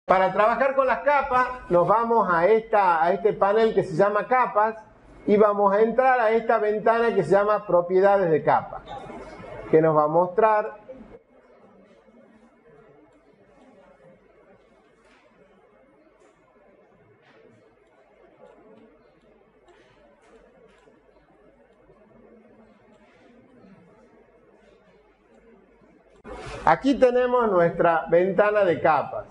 Para trabajar con las capas, nos vamos a este panel que se llama capas y vamos a entrar a esta ventana que se llama propiedades de capa, que nos va a mostrar aquí tenemos nuestra ventana de capas.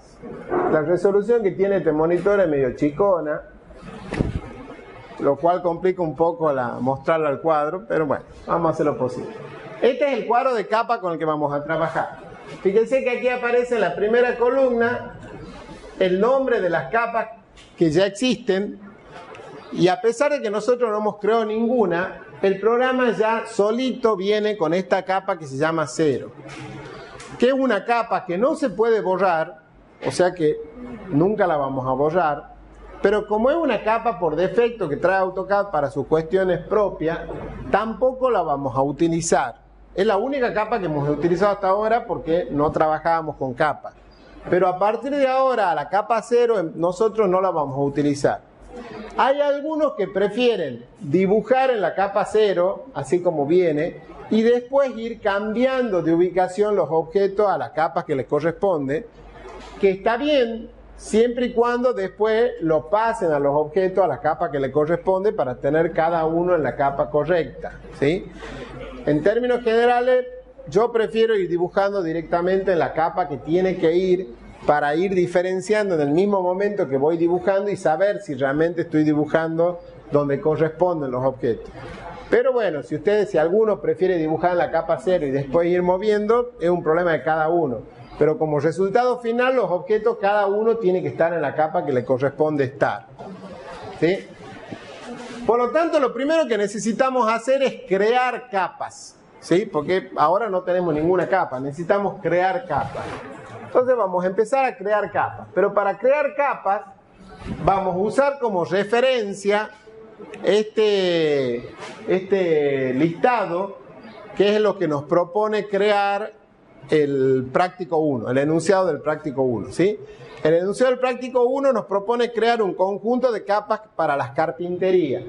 La resolución que tiene este monitor es medio chicona, lo cual complica un poco mostrarla al cuadro, pero bueno, vamos a hacer lo posible. Este es el cuadro de capa con el que vamos a trabajar. Fíjense que aquí aparece en la primera columna el nombre de las capas que ya existen, y a pesar de que nosotros no hemos creado ninguna, el programa ya solito viene con esta capa que se llama 0. Que es una capa que no se puede borrar, o sea que nunca la vamos a borrar, pero como es una capa por defecto que trae AutoCAD para sus cuestiones propias, tampoco la vamos a utilizar. Es la única capa que hemos utilizado hasta ahora porque no trabajábamos con capas. Pero a partir de ahora, la capa 0, nosotros no la vamos a utilizar. Hay algunos que prefieren dibujar en la capa 0, así como viene, y después ir cambiando de ubicación los objetos a las capas que les corresponde, que está bien, siempre y cuando después lo pasen a los objetos a la capa que le corresponde para tener cada uno en la capa correcta, ¿sí? En términos generales, yo prefiero ir dibujando directamente en la capa que tiene que ir para ir diferenciando en el mismo momento que voy dibujando y saber si realmente estoy dibujando donde corresponden los objetos. Pero bueno, si alguno prefiere dibujar en la capa 0 y después ir moviendo, es un problema de cada uno. Pero como resultado final, los objetos, cada uno tiene que estar en la capa que le corresponde estar, ¿sí? Por lo tanto, lo primero que necesitamos hacer es crear capas, ¿sí? Porque ahora no tenemos ninguna capa, necesitamos crear capas. Entonces vamos a empezar a crear capas. Pero para crear capas, vamos a usar como referencia este listado, que es lo que nos propone crear el práctico 1, el enunciado del práctico 1, ¿sí? El enunciado del práctico 1 nos propone crear un conjunto de capas para las carpinterías.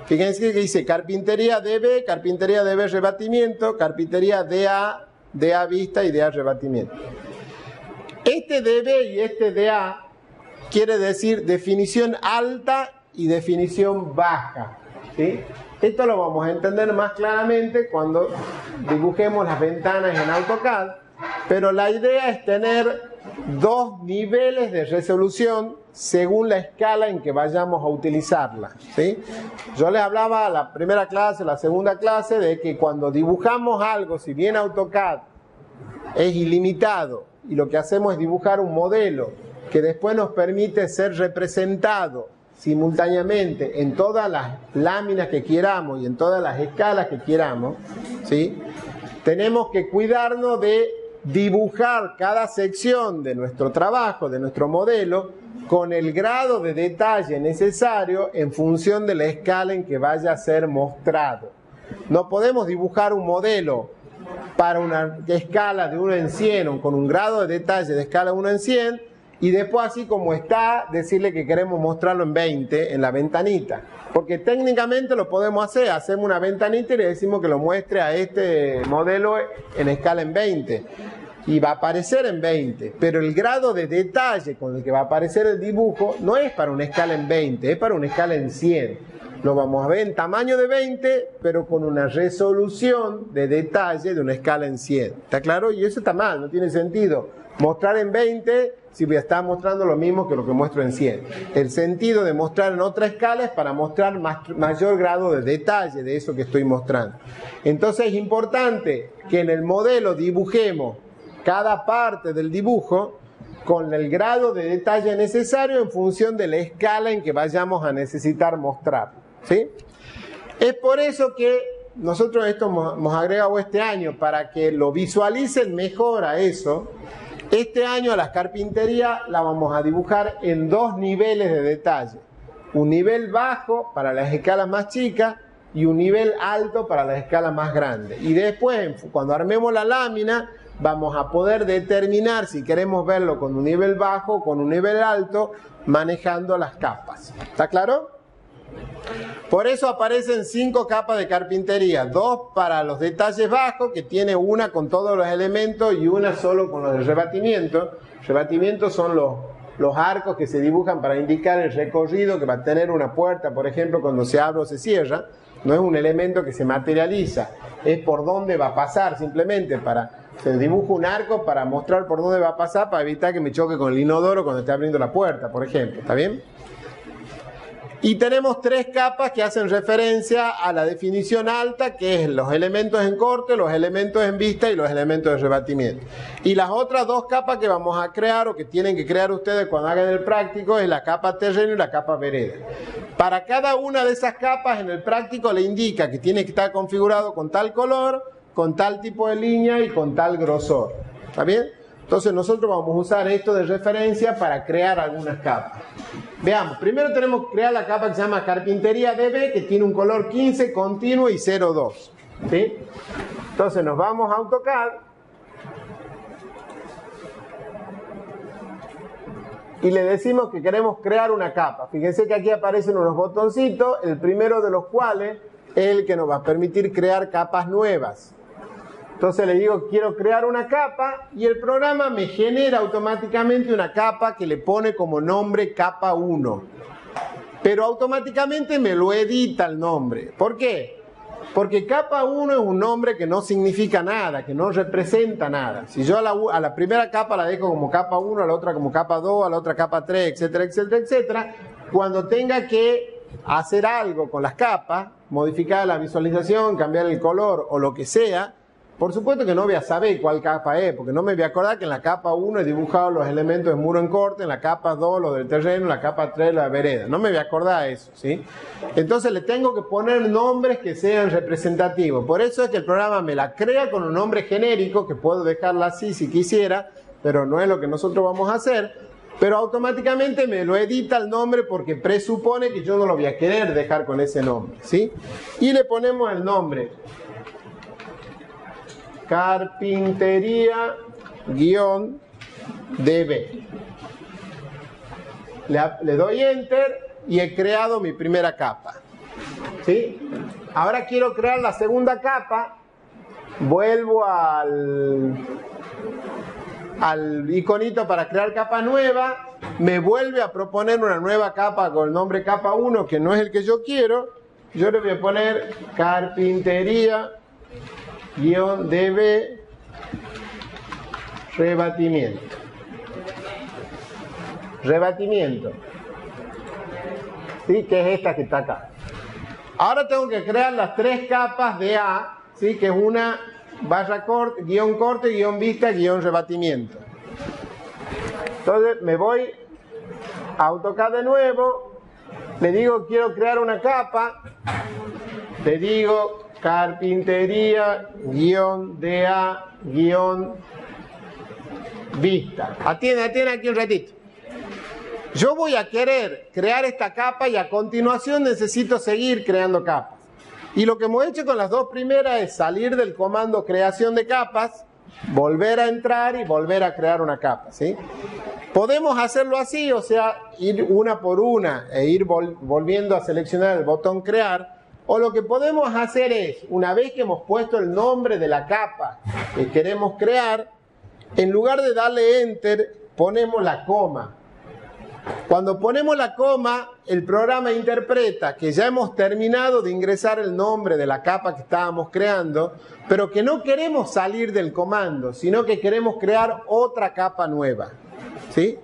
Fíjense que dice carpintería DB, carpintería DB rebatimiento, carpintería DA, DA vista y DA rebatimiento. Este DB y este DA quiere decir definición alta y definición baja, ¿sí? Esto lo vamos a entender más claramente cuando dibujemos las ventanas en AutoCAD, pero la idea es tener dos niveles de resolución según la escala en que vayamos a utilizarla, ¿sí? Yo les hablaba la primera clase, la segunda clase, de que cuando dibujamos algo, si bien AutoCAD es ilimitado y lo que hacemos es dibujar un modelo que después nos permite ser representado simultáneamente en todas las láminas que queramos y en todas las escalas que queramos, ¿sí? Tenemos que cuidarnos de dibujar cada sección de nuestro trabajo, de nuestro modelo, con el grado de detalle necesario en función de la escala en que vaya a ser mostrado. No podemos dibujar un modelo para una escala de 1 en 100 o con un grado de detalle de escala 1 en 100 y después, así como está, decirle que queremos mostrarlo en 20 en la ventanita, porque técnicamente lo podemos hacer. Hacemos una ventanita y le decimos que lo muestre a este modelo en escala en 20 y va a aparecer en 20, pero el grado de detalle con el que va a aparecer el dibujo no es para una escala en 20, es para una escala en 100. Lo vamos a ver en tamaño de 20, pero con una resolución de detalle de una escala en 100. ¿Está claro? Y eso está mal, no tiene sentido mostrar en 20 si voy a estar mostrando lo mismo que lo que muestro en 100. El sentido de mostrar en otra escala es para mostrar mayor grado de detalle de eso que estoy mostrando. Entonces es importante que en el modelo dibujemos cada parte del dibujo con el grado de detalle necesario en función de la escala en que vayamos a necesitar mostrar, ¿sí? Es por eso que nosotros esto hemos agregado este año, para que lo visualicen mejor a eso. Este año a las carpinterías la vamos a dibujar en dos niveles de detalle. Un nivel bajo para las escalas más chicas y un nivel alto para las escalas más grandes. Y después, cuando armemos la lámina, vamos a poder determinar si queremos verlo con un nivel bajo o con un nivel alto, manejando las capas. ¿Está claro? Por eso aparecen 5 capas de carpintería, 2 para los detalles bajos, que tiene una con todos los elementos y una solo con los de rebatimiento. Rebatimiento son los arcos que se dibujan para indicar el recorrido que va a tener una puerta, por ejemplo, cuando se abre o se cierra. No es un elemento que se materializa, es por dónde va a pasar, simplemente se dibuja un arco para mostrar por dónde va a pasar, para evitar que me choque con el inodoro cuando esté abriendo la puerta, por ejemplo. ¿Está bien? Y tenemos 3 capas que hacen referencia a la definición alta, que es los elementos en corte, los elementos en vista y los elementos de rebatimiento. Y las otras 2 capas que vamos a crear, o que tienen que crear ustedes cuando hagan el práctico, es la capa terreno y la capa vereda. Para cada una de esas capas en el práctico le indica que tiene que estar configurado con tal color, con tal tipo de línea y con tal grosor. ¿Está bien? Entonces nosotros vamos a usar esto de referencia para crear algunas capas. Veamos, primero tenemos que crear la capa que se llama Carpintería DB, que tiene un color 15 continuo y 02. ¿Sí? Entonces nos vamos a AutoCAD y le decimos que queremos crear una capa. Fíjense que aquí aparecen unos botoncitos, el primero de los cuales es el que nos va a permitir crear capas nuevas. Entonces le digo, quiero crear una capa, y el programa me genera automáticamente una capa que le pone como nombre capa 1. Pero automáticamente me lo edita el nombre. ¿Por qué? Porque capa 1 es un nombre que no significa nada, que no representa nada. Si yo a la primera capa la dejo como capa 1, a la otra como capa 2, a la otra capa 3, etcétera, etcétera, etcétera, cuando tenga que hacer algo con las capas, modificar la visualización, cambiar el color o lo que sea, por supuesto que no voy a saber cuál capa es, porque no me voy a acordar que en la capa 1 he dibujado los elementos de muro en corte, en la capa 2 los del terreno, en la capa 3 la vereda. No me voy a acordar de eso, ¿sí? Entonces le tengo que poner nombres que sean representativos. Por eso es que el programa me la crea con un nombre genérico, que puedo dejarla así si quisiera, pero no es lo que nosotros vamos a hacer. Pero automáticamente me lo edita el nombre porque presupone que yo no lo voy a querer dejar con ese nombre, ¿sí? Y le ponemos el nombre Carpintería-DB. Le doy Enter y he creado mi primera capa. ¿Sí? Ahora quiero crear la segunda capa. Vuelvo al iconito para crear capa nueva. Me vuelve a proponer una nueva capa con el nombre capa 1, que no es el que yo quiero. Yo le voy a poner Carpintería-DB rebatimiento. Rebatimiento. ¿Sí? Que es esta que está acá. Ahora tengo que crear las 3 capas de A, ¿sí? Que es una barra corte, guión vista, guión rebatimiento. Entonces me voy a AutoCAD de nuevo, le digo quiero crear una capa, le digo Carpintería-DA-vista. Atiende aquí un ratito. Yo voy a querer crear esta capa y a continuación necesito seguir creando capas. Y lo que hemos hecho con las 2 primeras es salir del comando creación de capas, volver a entrar y volver a crear una capa, ¿sí? Podemos hacerlo así, o sea, ir una por una e ir volviendo a seleccionar el botón crear. O lo que podemos hacer es, una vez que hemos puesto el nombre de la capa que queremos crear, en lugar de darle Enter, ponemos la coma. Cuando ponemos la coma, el programa interpreta que ya hemos terminado de ingresar el nombre de la capa que estábamos creando, pero que no queremos salir del comando, sino que queremos crear otra capa nueva, ¿sí?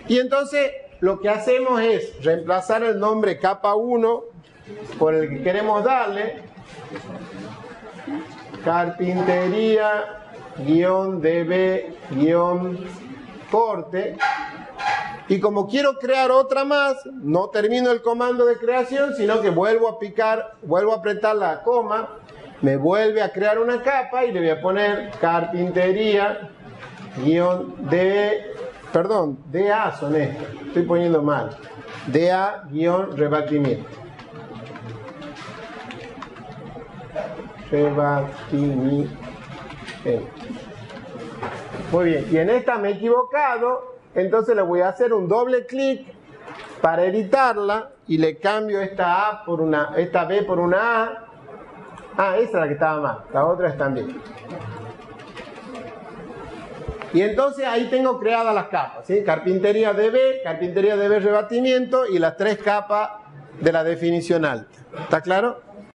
Y entonces lo que hacemos es reemplazar el nombre capa 1 por el que queremos darle, Carpintería-DB-corte. Y como quiero crear otra más, no termino el comando de creación, sino que vuelvo a apretar la coma, me vuelve a crear una capa y le voy a poner DA son estas, estoy poniendo mal, DA-rebatimiento. Rebatimiento. Muy bien, y en esta me he equivocado, entonces le voy a hacer un doble clic para editarla y le cambio esta B por una A. Ah, esa es la que estaba mal, la otra está bien. Y entonces ahí tengo creadas las capas, ¿sí? Carpintería DB rebatimiento y las 3 capas de la definición alta. ¿Está claro?